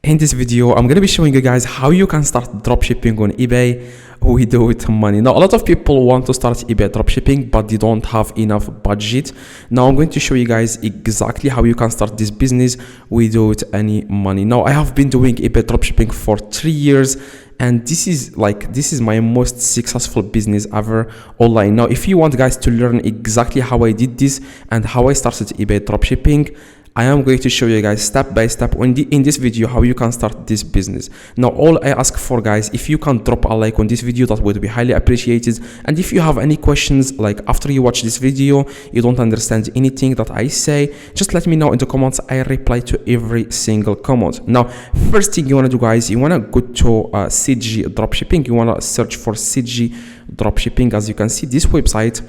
In this video, I'm going to be showing you guys how you can start dropshipping on eBay with money. Now, a lot of people want to start eBay dropshipping, but they don't have enough budget. Now, I'm going to show you guys exactly how you can start this business without any money. Now, I have been doing eBay dropshipping for 3 years, and this is my most successful business ever online. Now, if you want guys to learn exactly how I did this and how I started eBay dropshipping, I am going to show you guys step by step in this video how you can start this business. Now, all I ask for guys, if you can drop a like on this video, that would be highly appreciated. And if you have any questions, like after you watch this video, you don't understand anything that I say, just let me know in the comments. I reply to every single comment. Now, first thing you want to do guys, you want to go to CJ Dropshipping. You want to search for CJ Dropshipping. As you can see, this website,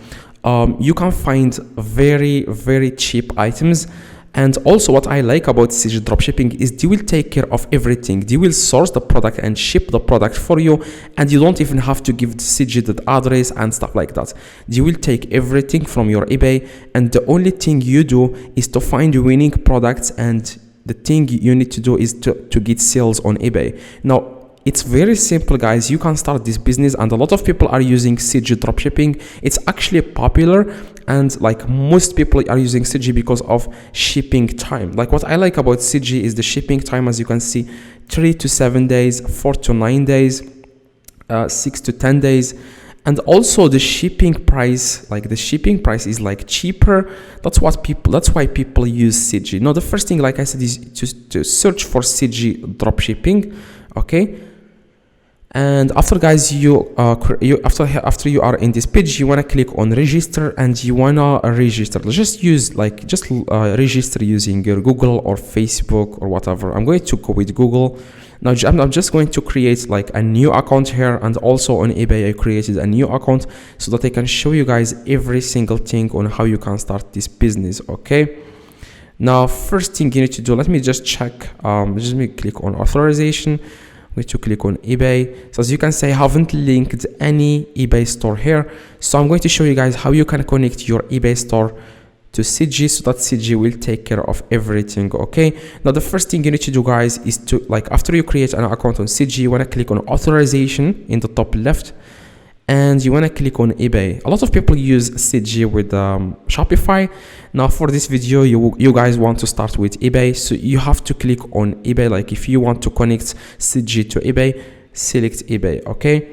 you can find very cheap items. And also what I like about CJ Dropshipping is they will take care of everything. They will source the product and ship the product for you, and you don't even have to give CJ the address and stuff like that. They will take everything from your eBay, and the only thing you do is to find winning products, and the thing you need to do is to get sales on eBay. Now, it's very simple guys. You can start this business, and a lot of people are using CJ Dropshipping. It's actually popular, and like most people are using CJ because of shipping time. Like what I like about CJ is the shipping time. As you can see, 3 to 7 days, 4 to 9 days, 6 to 10 days. And also the shipping price, like the shipping price is like cheaper. That's why people use CJ. Now, the first thing, like I said, is to search for CJ Dropshipping. Okay. And after guys, after you are in this page, you want to click on register, and you want to register. Just register using your Google or Facebook or whatever. I'm going to go with Google. Now, I'm just going to create like a new account here, and also on eBay I created a new account so that I can show you guys every single thing on how you can start this business. Okay. Now, first thing you need to do, let me just check. Just me click on authorization. To click on eBay. So as you can see, I haven't linked any eBay store here, so I'm going to show you guys how you can connect your eBay store to CJ so that CJ will take care of everything. Okay, now the first thing you need to do guys is to, like, after you create an account on CJ, you want to click on authorization in the top left, and you want to click on eBay. A lot of people use CJ with Shopify. Now, for this video, you guys want to start with eBay, so you have to click on eBay. Like if you want to connect CJ to eBay, select eBay. Okay.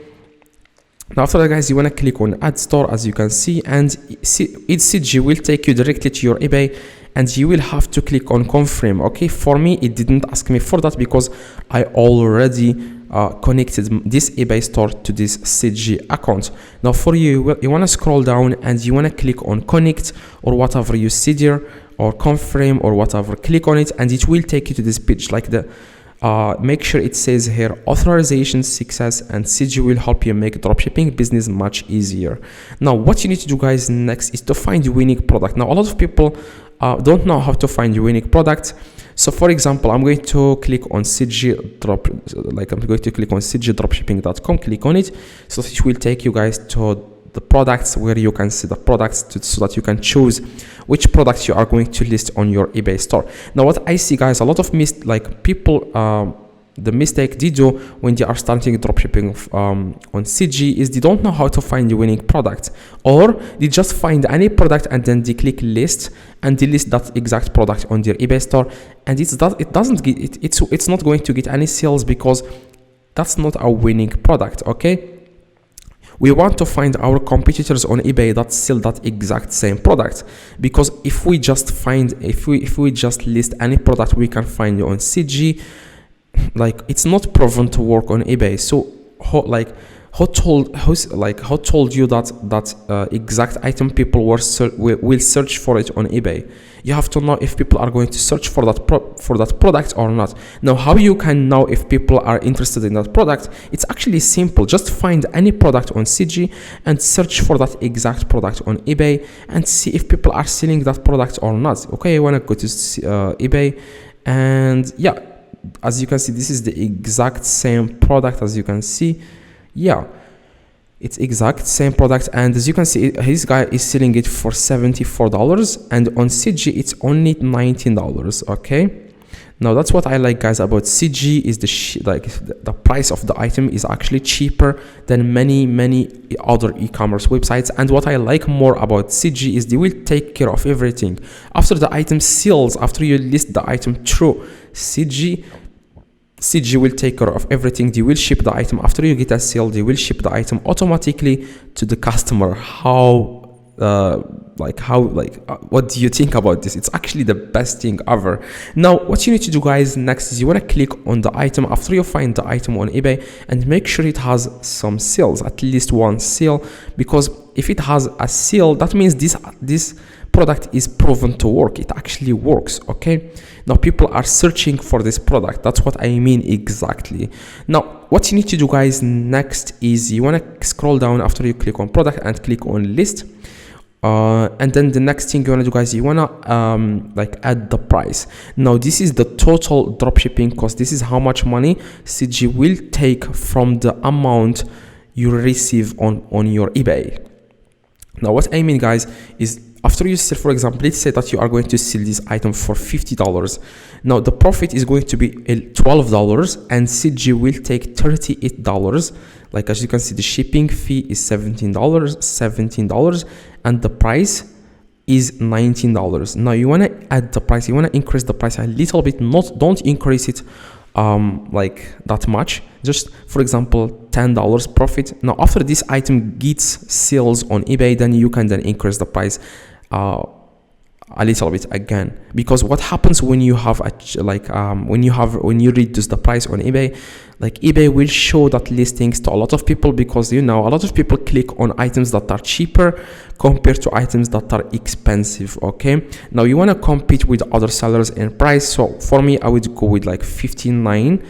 Now, after that guys, you want to click on add store, as you can see, and CJ will take you directly to your eBay, and you will have to click on confirm. Okay, for me it didn't ask me for that because I already connected this eBay store to this CJ account. Now, for you, you want to scroll down and you want to click on connect or whatever you see there, or confirm or whatever. Click on it and it will take you to this page. Like the make sure it says here authorization success, and CJ will help you make dropshipping business much easier. Now, what you need to do guys next is to find a winning product. Now, a lot of people don't know how to find a winning product. So for example, I'm going to click on CJDropshipping.com, click on it, so it will take you guys to the products where you can see the products so that you can choose which products you are going to list on your eBay store. Now, what I see guys, a lot of people the mistake they do when they are starting dropshipping on CJ is they don't know how to find the winning product, or they just find any product and then they click list and they list that exact product on their eBay store, and it's not going to get any sales because that's not a winning product. Okay, we want to find our competitors on eBay that sell that exact same product, because if we just list any product we can find on CJ, like it's not proven to work on eBay. So who told you that exact item people will search for it on eBay? You have to know if people are going to search for that product or not. Now, how you can know if people are interested in that product? It's actually simple. Just find any product on CJ and search for that exact product on eBay and see if people are selling that product or not. Okay, I want to go to eBay, and yeah, as you can see, this is the exact same product. As you can see, yeah, it's exact same product, and as you can see, his guy is selling it for $74, and on CJ it's only $19. Okay, Now that's what I like, guys, about CG is the price of the item is actually cheaper than many other e-commerce websites. And what I like more about CG is they will take care of everything after the item sells. After you list the item through CG will take care of everything. They will ship the item after you get a sale. They will ship the item automatically to the customer. What do you think about this? It's actually the best thing ever. Now what you need to do, guys, next is you want to click on the item after you find the item on eBay and make sure it has some sales, at least one sale, because if it has a sale, that means this product is proven to work. It actually works. Okay, now people are searching for this product. That's what I mean exactly. Now what you need to do, guys, next is you want to scroll down after you click on product and click on list. And then the next thing you want to do, guys, you want to add the price. Now this is the total dropshipping cost. This is how much money CG will take from the amount you receive on your eBay. Now what I mean, guys, is after you sell, for example, let's say that you are going to sell this item for $50. Now the profit is going to be $12 and CG will take $38. Like as you can see, the shipping fee is $17, and the price is $19. Now you want to add the price, you want to increase the price a little bit, don't increase it like that much, just for example $10 profit. Now after this item gets sales on eBay, then you can then increase the price a little bit again, because what happens when you have when you reduce the price on eBay, like eBay will show that listings to a lot of people, because a lot of people click on items that are cheaper compared to items that are expensive. Okay, now you want to compete with other sellers in price. So for me, I would go with like $59.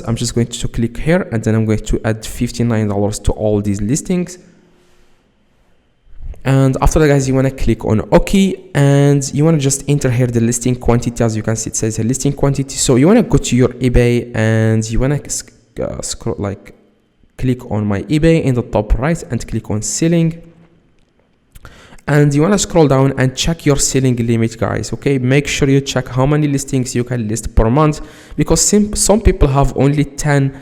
I'm just going to click here, and then I'm going to add $59 to all these listings. And after that, guys, you want to click on OK, and you want to just enter here the listing quantity. As you can see, it says a listing quantity. So you want to go to your eBay and you want to click on my eBay in the top right and click on selling. And you want to scroll down and check your selling limit, guys. Okay, make sure you check how many listings you can list per month, because some people have only 10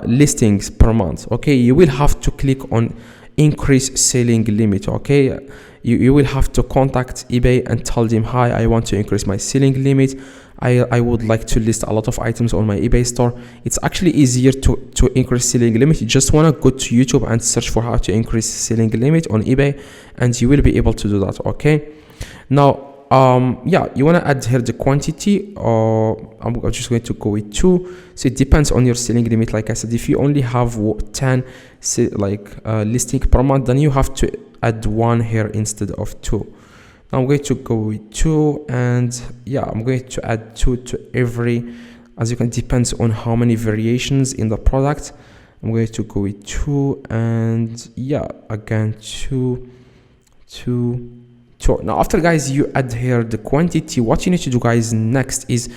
listings per month. Okay, you will have to click on increase selling limit. Okay, you will have to contact eBay and tell them, hi, I want to increase my selling limit. I would like to list a lot of items on my eBay store. It's actually easier to increase selling limit. You just want to go to YouTube and search for how to increase selling limit on eBay, and you will be able to do that. Okay, now you want to add here the quantity. I'm just going to go with 2. So it depends on your selling limit. Like I said, if you only have 10 listing per month, then you have to add 1 here instead of 2. Now I'm going to go with 2, and I'm going to add 2 to every, as you can, depends on how many variations in the product. I'm going to go with 2, and again 2. Now after, guys, you add here the quantity, what you need to do, guys, next is,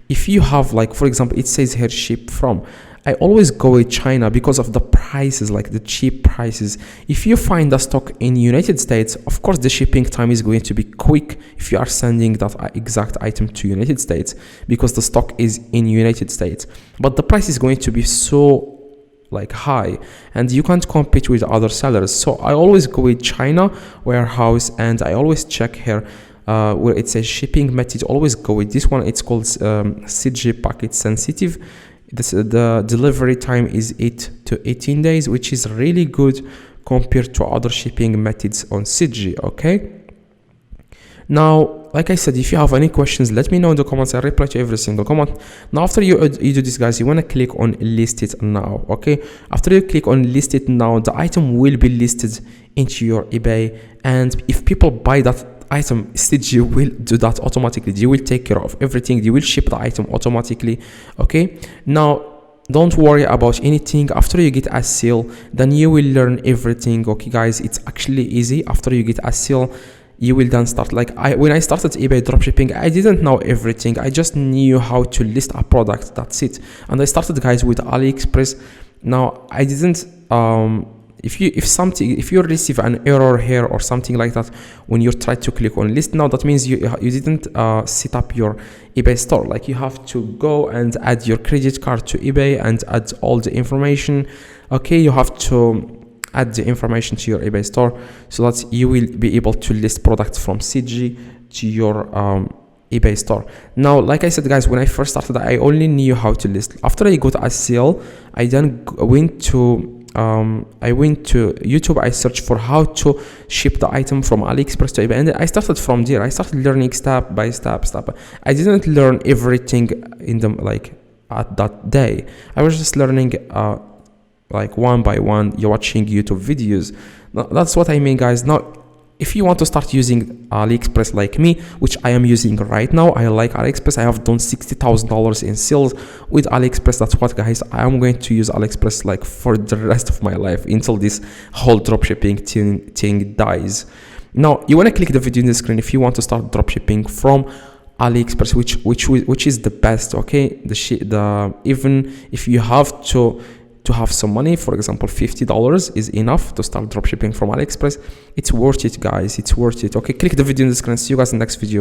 if you have, like, for example, it says here ship from, I always go with China because of the prices, like the cheap prices. If you find the stock in United States, of course the shipping time is going to be quick if you are sending that exact item to United States, because the stock is in United States, but the price is going to be so high, and you can't compete with other sellers. So I always go with China warehouse, and I always check here where it says shipping method. Always go with this one. It's called CJ packet sensitive. The delivery time is 8 to 18 days, which is really good compared to other shipping methods on CG. Okay, now, like I said, if you have any questions, let me know in the comments. I reply to every single comment. Now after you do this, guys, you want to click on list it now. Okay, after you click on list it now, the item will be listed into your eBay, and if people buy that item, CG will do that automatically. They will take care of everything. They will ship the item automatically. Okay, now don't worry about anything. After you get a sale, then you will learn everything. Okay, guys, it's actually easy. After you get a sale, you will then start. When I started eBay dropshipping, I didn't know everything. I just knew how to list a product. That's it. And I started, guys, with AliExpress. Now I didn't if you receive an error here or something like that when you try to click on list now, that means you didn't set up your eBay store. Like you have to go and add your credit card to eBay and add all the information. Okay, you have to add the information to your eBay store so that you will be able to list products from CG to your eBay store. Now, like I said, guys, when I first started, I only knew how to list. After I got a sale, I then went to YouTube. I searched for how to ship the item from AliExpress to eBay, and I started from there. I started learning step by step. I didn't learn everything in them like at that day. I was just learning like one by one. You're watching YouTube videos. That's what I mean, guys. Now, if you want to start using AliExpress like me, which I am using right now, I like AliExpress. I have done $60,000 in sales with AliExpress. That's what, guys, I am going to use AliExpress like for the rest of my life until this whole dropshipping thing dies. Now, you want to click the video in the screen if you want to start dropshipping from AliExpress, which is the best. Okay, even if you have to have some money, for example, $50 is enough to start dropshipping from AliExpress. It's worth it, guys. It's worth it. Okay, click the video in the screen. See you guys in the next video.